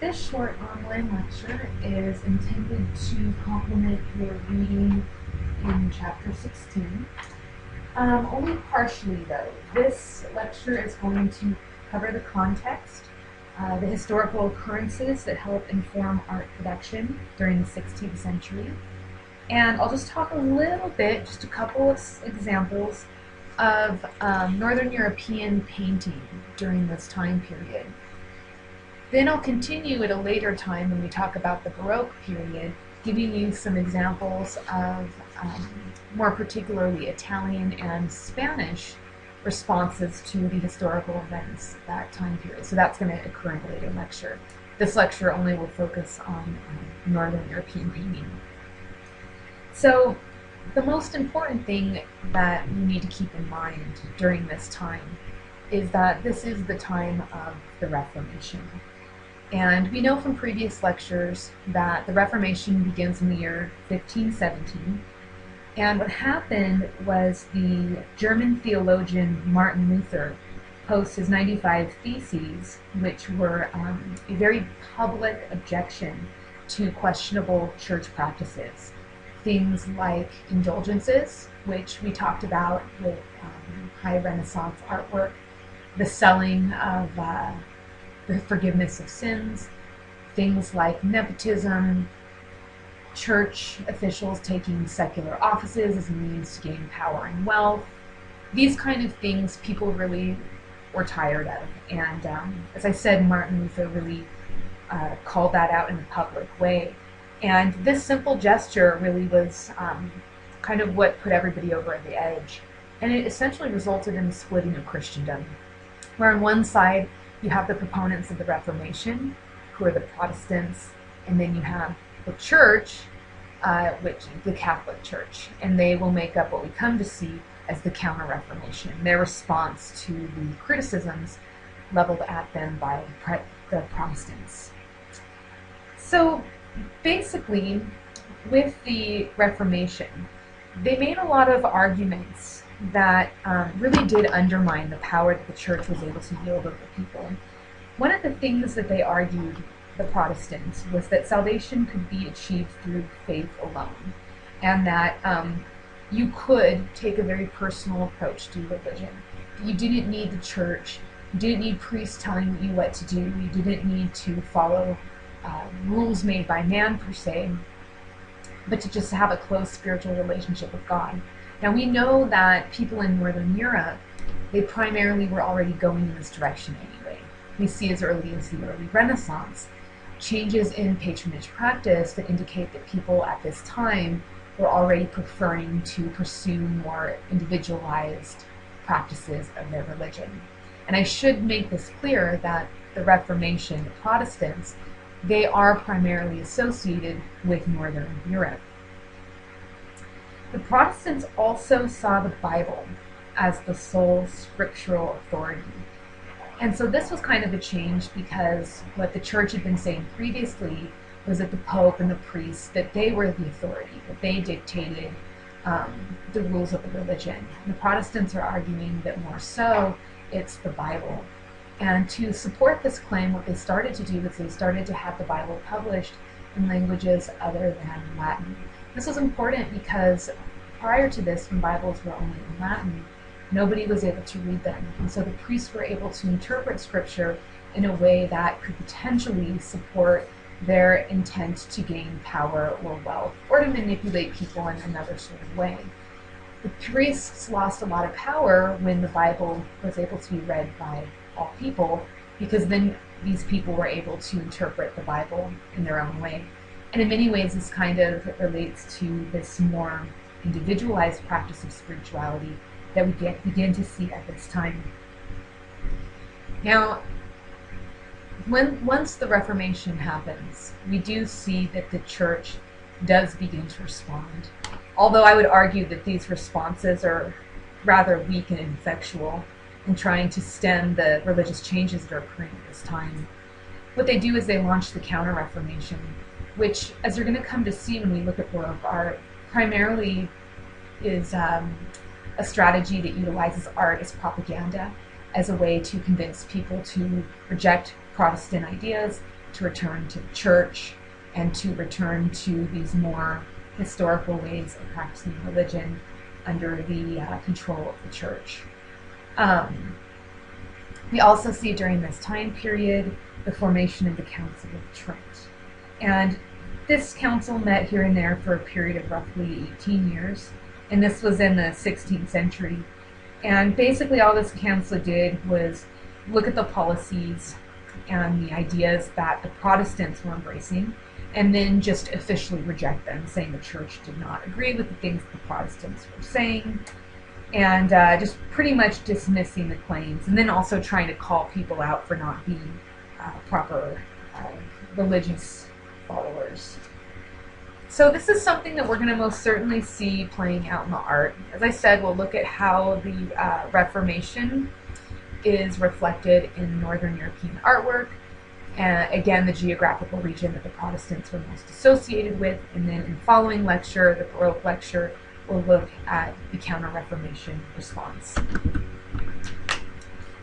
This short online lecture is intended to complement your reading in chapter 16. Only partially though. This lecture is going to cover the context, the historical occurrences that help inform art production during the 16th century. And I'll just talk a little bit, just a couple of examples of Northern European painting during this time period. Then I'll continue at a later time when we talk about the Baroque period, giving you some examples of more particularly Italian and Spanish responses to the historical events of that time period. So that's going to occur in a later lecture. This lecture only will focus on Northern European painting. So the most important thing that you need to keep in mind during this time is that this is the time of the Reformation. And we know from previous lectures that the Reformation begins in the year 1517. And what happened was the German theologian Martin Luther posed his 95 Theses, which were a very public objection to questionable church practices. Things like indulgences, which we talked about with high Renaissance artwork, the selling of the forgiveness of sins, things like nepotism, church officials taking secular offices as a means to gain power and wealth. These kind of things people really were tired of. And as I said, Martin Luther really called that out in a public way. And this simple gesture really was kind of what put everybody over the edge. And it essentially resulted in the splitting of Christendom, where on one side you have the proponents of the Reformation, who are the Protestants, and then you have the church, the Catholic Church, and they will make up what we come to see as the Counter-Reformation, their response to the criticisms leveled at them by the Protestants. So basically, with the Reformation, they made a lot of arguments that really did undermine the power that the church was able to wield over people. One of the things that they argued, the Protestants, was that salvation could be achieved through faith alone, and that you could take a very personal approach to religion. You didn't need the church, you didn't need priests telling you what to do, you didn't need to follow rules made by man per se, but to just have a close spiritual relationship with God. Now we know that people in Northern Europe, they primarily were already going in this direction anyway. We see as early as the early Renaissance changes in patronage practice that indicate that people at this time were already preferring to pursue more individualized practices of their religion. And I should make this clear that the Reformation, the Protestants, they are primarily associated with Northern Europe. The Protestants also saw the Bible as the sole scriptural authority. And so this was kind of a change, because what the church had been saying previously was that the Pope and the priests, that they were the authority, that they dictated the rules of the religion. And the Protestants are arguing that more so, it's the Bible. And to support this claim, what they started to do is they started to have the Bible published in languages other than Latin. This was important because prior to this, when Bibles were only in Latin, nobody was able to read them. And so the priests were able to interpret Scripture in a way that could potentially support their intent to gain power or wealth, or to manipulate people in another sort of way. The priests lost a lot of power when the Bible was able to be read by all people, because then these people were able to interpret the Bible in their own way. And in many ways, this kind of relates to this more individualized practice of spirituality that we begin to see at this time. Now, once the Reformation happens, we do see that the church does begin to respond. Although I would argue that these responses are rather weak and ineffectual in trying to stem the religious changes that are occurring at this time. What they do is they launch the Counter-Reformation, which, as you're going to come to see when we look at Baroque art, primarily is a strategy that utilizes art as propaganda, as a way to convince people to reject Protestant ideas to return to church and to return to these more historical ways of practicing religion under the control of the church. We also see during this time period the formation of the Council of Trent. And this council met here and there for a period of roughly 18 years, and this was in the 16th century. And basically all this council did was look at the policies and the ideas that the Protestants were embracing, and then just officially reject them, saying the church did not agree with the things the Protestants were saying, and just pretty much dismissing the claims, and then also trying to call people out for not being proper religious followers. So this is something that we're going to most certainly see playing out in the art. As I said, we'll look at how the Reformation is reflected in Northern European artwork, again, the geographical region that the Protestants were most associated with, and then in the following lecture, the Baroque lecture, we'll look at the Counter-Reformation response.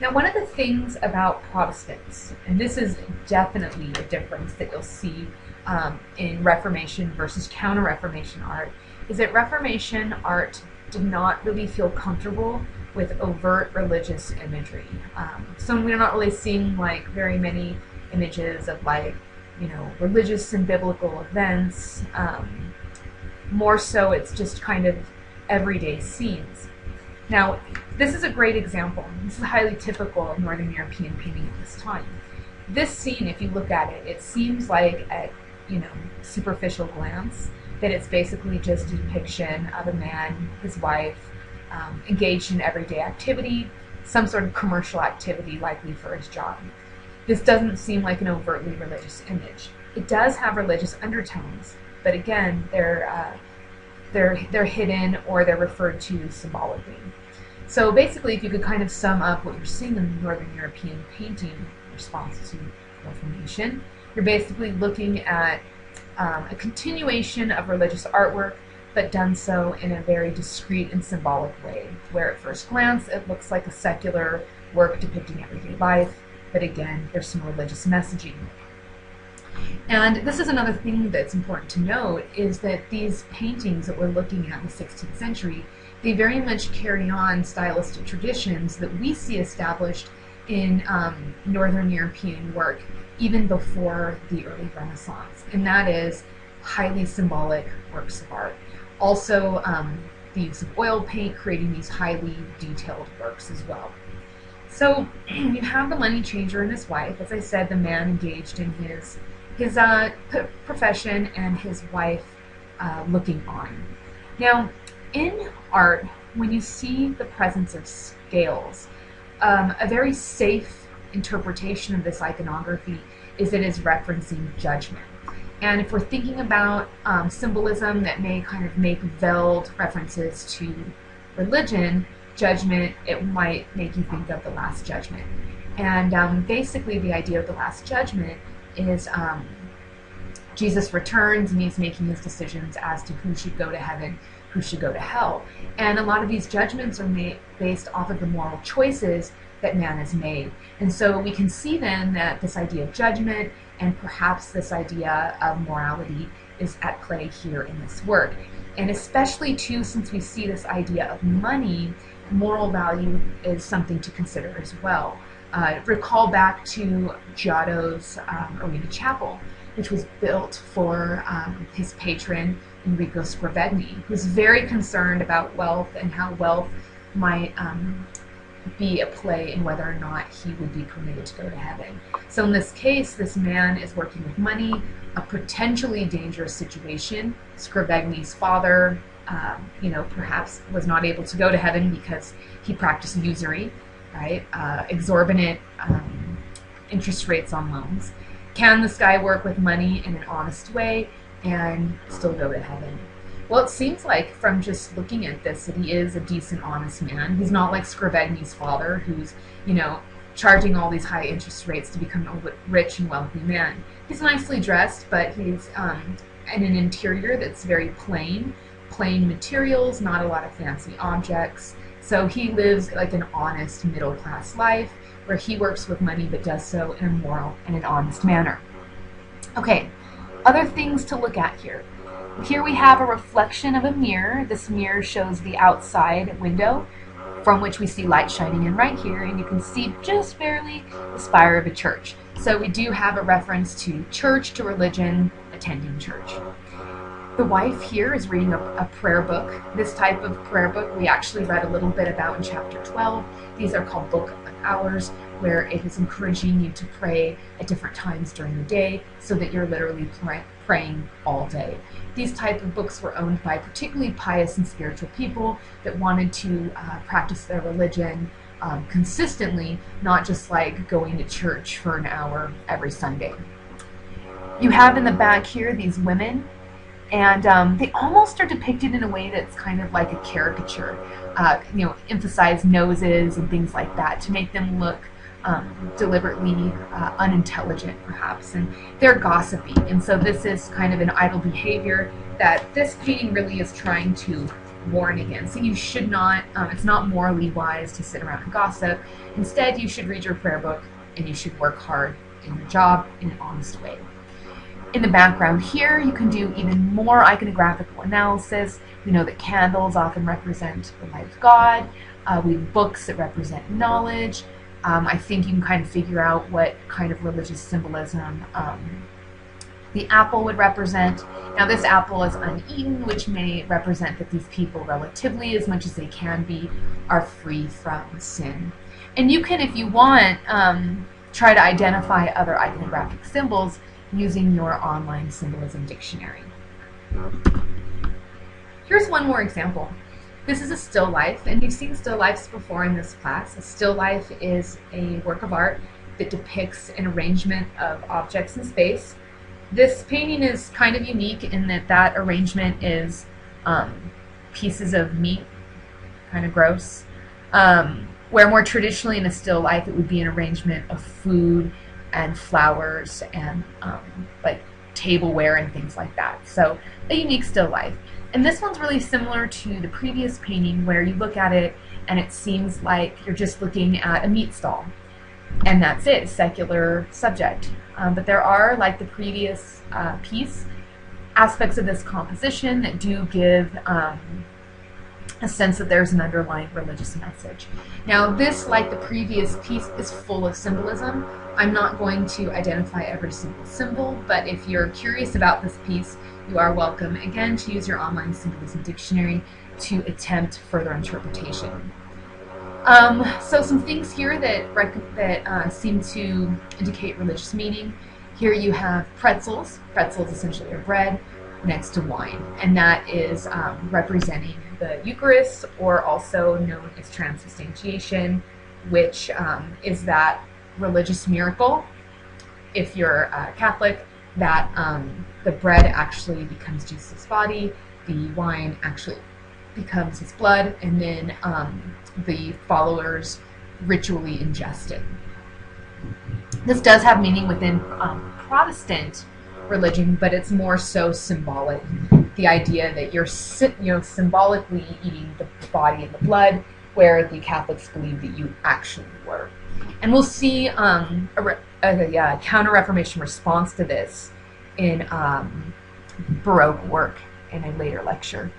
Now, one of the things about Protestants, and this is definitely a difference that you'll see in Reformation versus Counter-Reformation art, is that Reformation art did not really feel comfortable with overt religious imagery. So we're not really seeing like very many images of like, you know, religious and biblical events. More so it's just kind of everyday scenes. Now, this is a great example. This is highly typical of Northern European painting at this time. This scene, if you look at it, it seems like at, you know, superficial glance that it's basically just a depiction of a man, his wife, engaged in everyday activity, some sort of commercial activity likely for his job. This doesn't seem like an overtly religious image. It does have religious undertones, but again, they're hidden or they're referred to symbolically. So basically, if you could kind of sum up what you're seeing in Northern European painting response to Reformation, you're basically looking at a continuation of religious artwork, but done so in a very discreet and symbolic way, where at first glance it looks like a secular work depicting everyday life, but again, there's some religious messaging. And this is another thing that's important to note, is that these paintings that we're looking at in the 16th century, they very much carry on stylistic traditions that we see established in Northern European work even before the early Renaissance, and that is highly symbolic works of art. Also, the use of oil paint, creating these highly detailed works as well. So you have the money changer and his wife. As I said, the man engaged in his profession and his wife looking on. Now, in art, when you see the presence of scales, a very safe interpretation of this iconography is it is referencing judgment. And if we're thinking about symbolism that may kind of make veiled references to religion, judgment, it might make you think of the Last Judgment. And basically the idea of the Last Judgment is Jesus returns and he's making his decisions as to who should go to heaven, who should go to hell. And a lot of these judgments are made based off of the moral choices that man has made. And so we can see then that this idea of judgment and perhaps this idea of morality is at play here in this work. And especially too, since we see this idea of money, moral value is something to consider as well. Recall back to Giotto's Arena Chapel, which was built for his patron Enrico Scrivegni, who's very concerned about wealth and how wealth might be a play in whether or not he would be permitted to go to heaven. So in this case, this man is working with money, a potentially dangerous situation. Scrivegni's father, perhaps was not able to go to heaven because he practiced usury, right? Exorbitant interest rates on loans. Can this guy work with money in an honest way and still go to heaven? Well, it seems like from just looking at this that he is a decent, honest man. He's not like Scrivegni's father, who's, charging all these high interest rates to become a rich and wealthy man. He's nicely dressed, but he's in an interior that's very plain materials, not a lot of fancy objects. So he lives like an honest middle-class life where he works with money but does so in a moral and an honest manner. Okay, other things to look at here. Here we have a reflection of a mirror. This mirror shows the outside window from which we see light shining in right here, and you can see just barely the spire of a church. So we do have a reference to church, to religion, attending church. The wife here is reading a prayer book. This type of prayer book we actually read a little bit about in chapter 12. These are called book hours, where it is encouraging you to pray at different times during the day so that you're literally praying all day. These type of books were owned by particularly pious and spiritual people that wanted to practice their religion consistently, not just like going to church for an hour every Sunday. You have in the back here these women, and they almost are depicted in a way that's kind of like a caricature. Emphasize noses and things like that to make them look deliberately unintelligent, perhaps, and they're gossipy. And so this is kind of an idle behavior that this painting really is trying to warn against. So you should not, it's not morally wise to sit around and gossip. Instead, you should read your prayer book and you should work hard in your job in an honest way. In the background here, you can do even more iconographical analysis. We know that candles often represent the light of God. We have books that represent knowledge. I think you can kind of figure out what kind of religious symbolism the apple would represent. Now this apple is uneaten, which may represent that these people, relatively as much as they can be, are free from sin. And you can, if you want, try to identify other iconographic symbols using your online symbolism dictionary. Here's one more example. This is a still life, and you've seen still lifes before in this class. A still life is a work of art that depicts an arrangement of objects in space. This painting is kind of unique in that that arrangement is pieces of meat, kind of gross, where more traditionally in a still life it would be an arrangement of food and flowers and like tableware and things like that. So a unique still life. And this one's really similar to the previous painting, where you look at it and it seems like you're just looking at a meat stall. And that's it, secular subject. But there are, like the previous piece, aspects of this composition that do give a sense that there's an underlying religious message. Now this, like the previous piece, is full of symbolism. I'm not going to identify every single symbol, but if you're curious about this piece, you are welcome, again, to use your online symbolism dictionary to attempt further interpretation. So some things here that seem to indicate religious meaning. Here you have pretzels. Pretzels essentially are bread next to wine, and that is representing the Eucharist, or also known as transubstantiation, which is that religious miracle, if you're Catholic, that the bread actually becomes Jesus' body, the wine actually becomes his blood, and then the followers ritually ingest it. This does have meaning within Protestant religion, but it's more so symbolic. The idea that you're symbolically eating the body and the blood, where the Catholics believe that you actually were. And we'll see a Counter-Reformation response to this in Baroque work in a later lecture.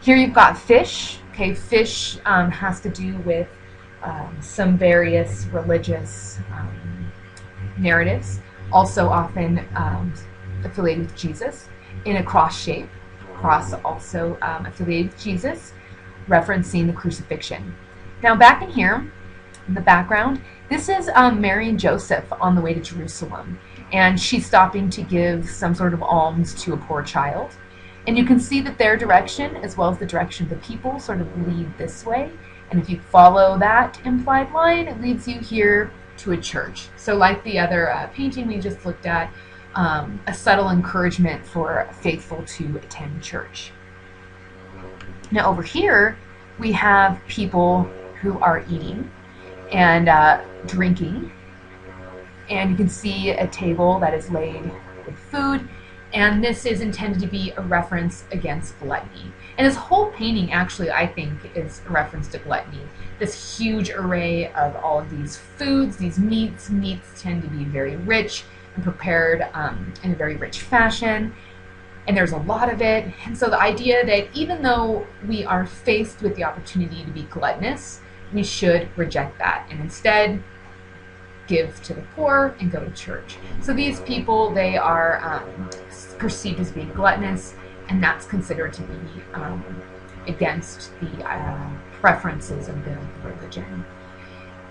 Here you've got fish. Okay, fish has to do with some various religious narratives, also often affiliated with Jesus, in a cross shape. Cross also affiliated with Jesus, referencing the crucifixion. Now back in here, in the background, this is Mary and Joseph on the way to Jerusalem, and she's stopping to give some sort of alms to a poor child. And you can see that their direction, as well as the direction of the people, sort of lead this way. And if you follow that implied line, it leads you here to a church. So like the other painting we just looked at, a subtle encouragement for faithful to attend church. Now over here, we have people who are eating and drinking. And you can see a table that is laid with food. And this is intended to be a reference against gluttony. And this whole painting actually, I think, is a reference to gluttony. This huge array of all of these foods, these meats. Meats tend to be very rich and prepared in a very rich fashion. And there's a lot of it. And so the idea that even though we are faced with the opportunity to be gluttonous, we should reject that and instead give to the poor and go to church. So these people, they are perceived as being gluttonous, and that's considered to be against the preferences of the religion.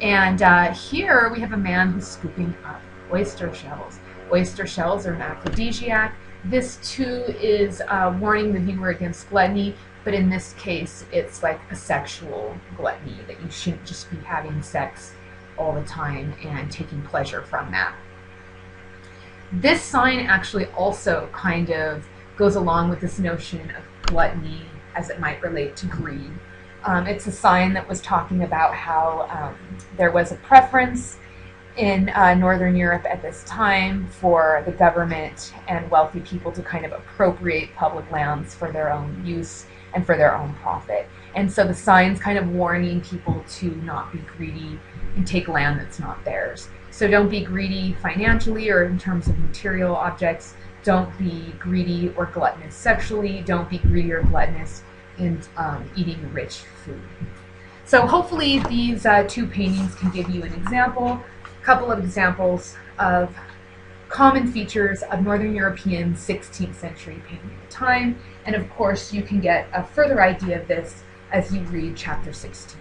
And here we have a man who's scooping up oyster shells. Oyster shells are an aphrodisiac. This too is warning the viewer against gluttony, but in this case it's like a sexual gluttony, that you shouldn't just be having sex all the time and taking pleasure from that. This sign actually also kind of goes along with this notion of gluttony as it might relate to greed. It's a sign that was talking about how there was a preference in Northern Europe at this time for the government and wealthy people to kind of appropriate public lands for their own use and for their own profit. And so the sign's kind of warning people to not be greedy and take land that's not theirs. So don't be greedy financially or in terms of material objects. Don't be greedy or gluttonous sexually. Don't be greedy or gluttonous in eating rich food. So hopefully these two paintings can give you an example, a couple of examples of common features of Northern European 16th century painting at the time. And of course you can get a further idea of this as you read chapter 16.